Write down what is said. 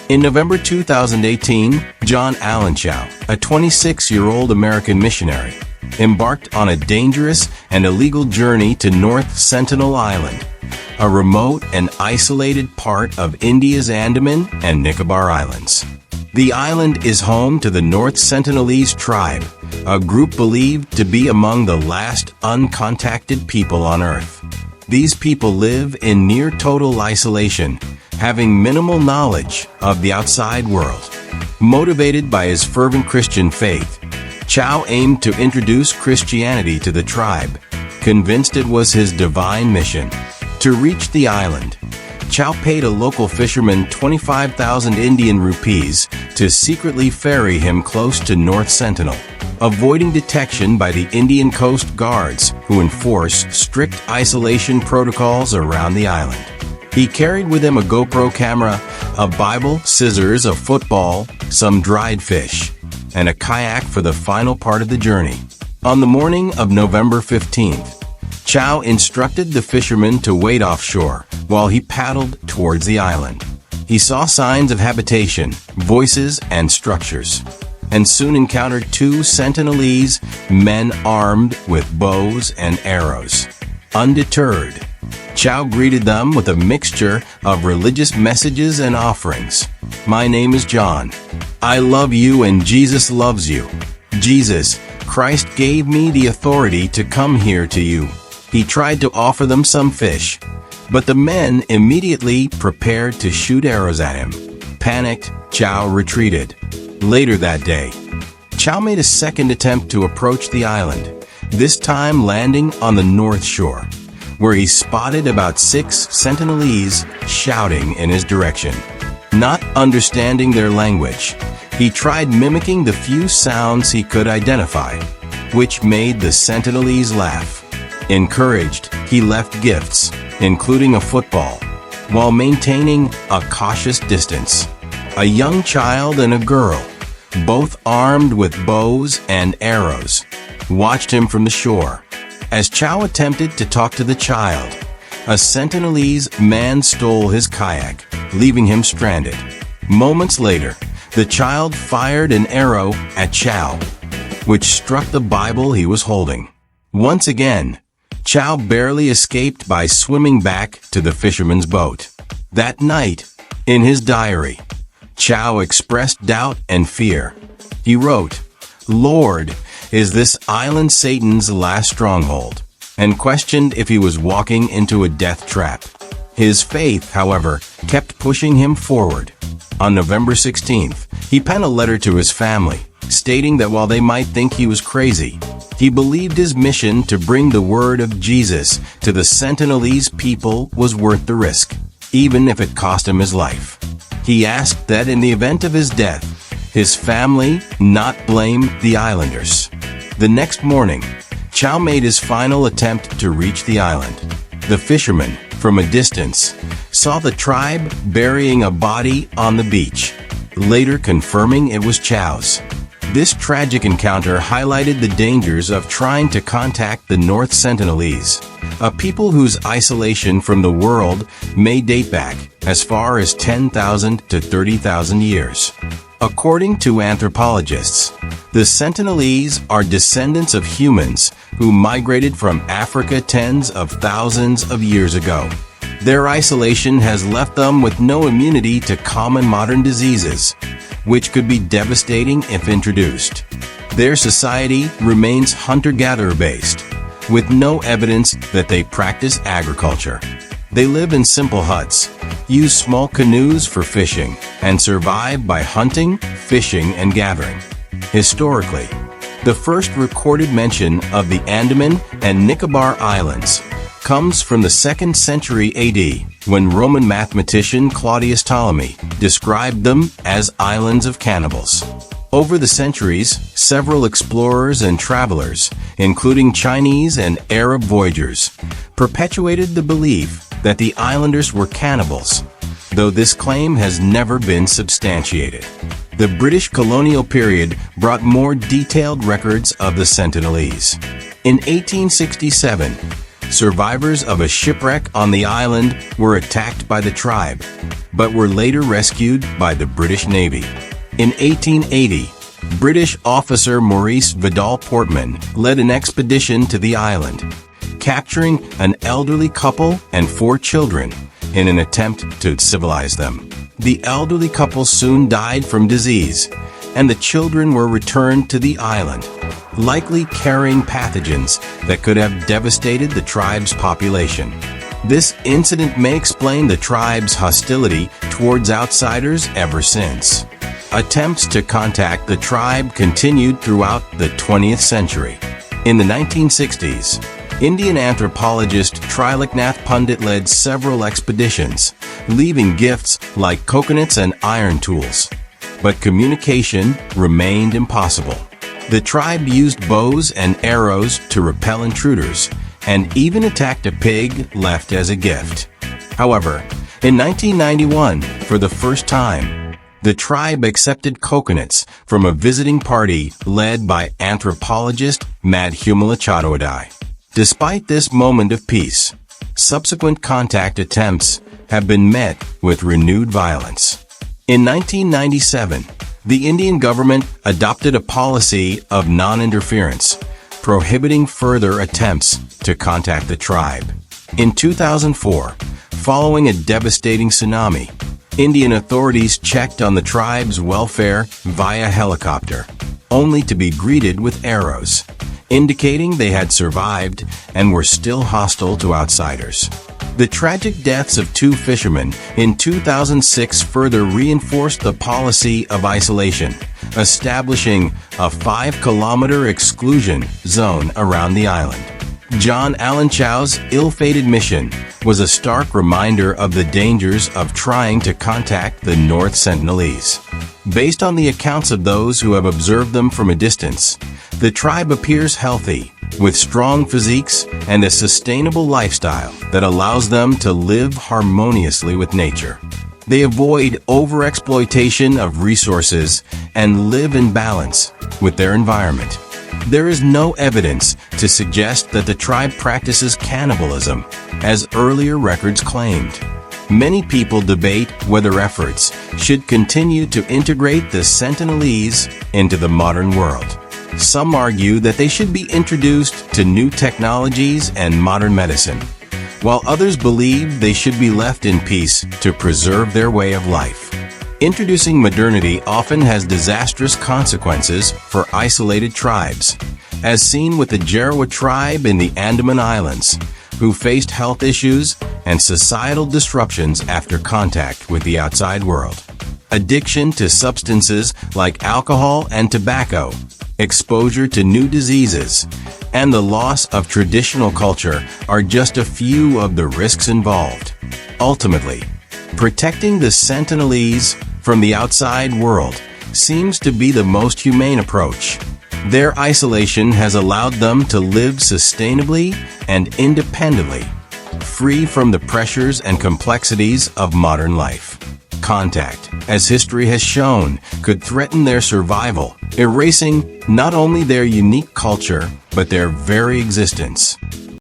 In November 2018, John Allen Chau, a 26-year-old American missionary, embarked on a dangerous and illegal journey to North Sentinel Island, a remote and isolated part of India's Andaman and Nicobar Islands. The island is home to the North Sentinelese tribe, a group believed to be among the last uncontacted people on Earth. These people live in near total isolation, having minimal knowledge of the outside world. Motivated by his fervent Christian faith, Chau aimed to introduce Christianity to the tribe, convinced it was his divine mission. To reach the island, Chau paid a local fisherman 25,000 Indian rupees to secretly ferry him close to North Sentinel, avoiding detection by the Indian Coast Guards, who enforce strict isolation protocols around the island. He carried with him a GoPro camera, a Bible, scissors, a football, some dried fish, and a kayak for the final part of the journey. On the morning of November 15th, Chau instructed the fisherman to wait offshore while he paddled towards the island. He saw signs of habitation, voices, and structures, and soon encountered two Sentinelese men armed with bows and arrows. Undeterred, Chau greeted them with a mixture of religious messages and offerings. "My name is John. I love you and Jesus loves you. Jesus Christ gave me the authority to come here to you." He tried to offer them some fish, but the men immediately prepared to shoot arrows at him. Panicked, Chau retreated. Later that day, Chau made a second attempt to approach the island, this time landing on the north shore, where he spotted about 6 Sentinelese shouting in his direction. Not understanding their language, he tried mimicking the few sounds he could identify, which made the Sentinelese laugh. Encouraged, he left gifts, including a football, while maintaining a cautious distance. A young child and a girl, both armed with bows and arrows, watched him from the shore. As Chau attempted to talk to the child, a Sentinelese man stole his kayak, leaving him stranded. Moments later, the child fired an arrow at Chau, which struck the Bible he was holding. Once again, Chau barely escaped by swimming back to the fisherman's boat. That night, in his diary, Chau expressed doubt and fear. He wrote, "Lord, is this island Satan's last stronghold?" and questioned if he was walking into a death trap. His faith, however, kept pushing him forward. On November 16th, he penned a letter to his family, stating that while they might think he was crazy, he believed his mission to bring the word of Jesus to the Sentinelese people was worth the risk, even if it cost him his life. He asked that in the event of his death, his family not blame the islanders. The next morning, Chau made his final attempt to reach the island. The fisherman, from a distance, saw the tribe burying a body on the beach, later confirming it was Chau's. This tragic encounter highlighted the dangers of trying to contact the North Sentinelese, a people whose isolation from the world may date back as far as 10,000 to 30,000 years. According to anthropologists, the Sentinelese are descendants of humans who migrated from Africa tens of thousands of years ago. Their isolation has left them with no immunity to common modern diseases, which could be devastating if introduced. Their society remains hunter-gatherer based, with no evidence that they practice agriculture. They live in simple huts, use small canoes for fishing, and survive by hunting, fishing, and gathering. Historically, the first recorded mention of the Andaman and Nicobar Islands comes from the 2nd century AD, when Roman mathematician Claudius Ptolemy described them as islands of cannibals. Over the centuries, several explorers and travelers, including Chinese and Arab voyagers, perpetuated the belief that the islanders were cannibals, though this claim has never been substantiated. The British colonial period brought more detailed records of the Sentinelese. In 1867, Survivors of a shipwreck on the island were attacked by the tribe, but were later rescued by the British Navy. In 1880, British officer Maurice Vidal Portman led an expedition to the island, capturing an elderly couple and 4 children in an attempt to civilize them. The elderly couple soon died from disease, and the children were returned to the island, likely carrying pathogens that could have devastated the tribe's population. This incident may explain the tribe's hostility towards outsiders ever since. Attempts to contact the tribe continued throughout the 20th century. In the 1960s, Indian anthropologist Triloknath Pandit led several expeditions, leaving gifts like coconuts and iron tools. But communication remained impossible. The tribe used bows and arrows to repel intruders, and even attacked a pig left as a gift. However, in 1991, for the first time, the tribe accepted coconuts from a visiting party led by anthropologist Madhumala Chattopadhyay. Despite this moment of peace, subsequent contact attempts have been met with renewed violence. In 1997, the Indian government adopted a policy of non-interference, prohibiting further attempts to contact the tribe. In 2004, following a devastating tsunami, Indian authorities checked on the tribe's welfare via helicopter, only to be greeted with arrows, indicating they had survived and were still hostile to outsiders. The tragic deaths of 2 fishermen in 2006 further reinforced the policy of isolation, establishing a 5-kilometer exclusion zone around the island. John Allen Chow's ill-fated mission was a stark reminder of the dangers of trying to contact the North Sentinelese. Based on the accounts of those who have observed them from a distance, the tribe appears healthy, with strong physiques and a sustainable lifestyle that allows them to live harmoniously with nature. They avoid overexploitation of resources and live in balance with their environment. There is no evidence to suggest that the tribe practices cannibalism, as earlier records claimed. Many people debate whether efforts should continue to integrate the Sentinelese into the modern world. Some argue that they should be introduced to new technologies and modern medicine, while others believe they should be left in peace to preserve their way of life. Introducing modernity often has disastrous consequences for isolated tribes, as seen with the Jarawa tribe in the Andaman Islands, who faced health issues and societal disruptions after contact with the outside world. Addiction to substances like alcohol and tobacco, exposure to new diseases, and the loss of traditional culture are just a few of the risks involved. Ultimately, protecting the Sentinelese from the outside world seems to be the most humane approach. Their isolation has allowed them to live sustainably and independently, free from the pressures and complexities of modern life. Contact, as history has shown, could threaten their survival, erasing not only their unique culture, but their very existence.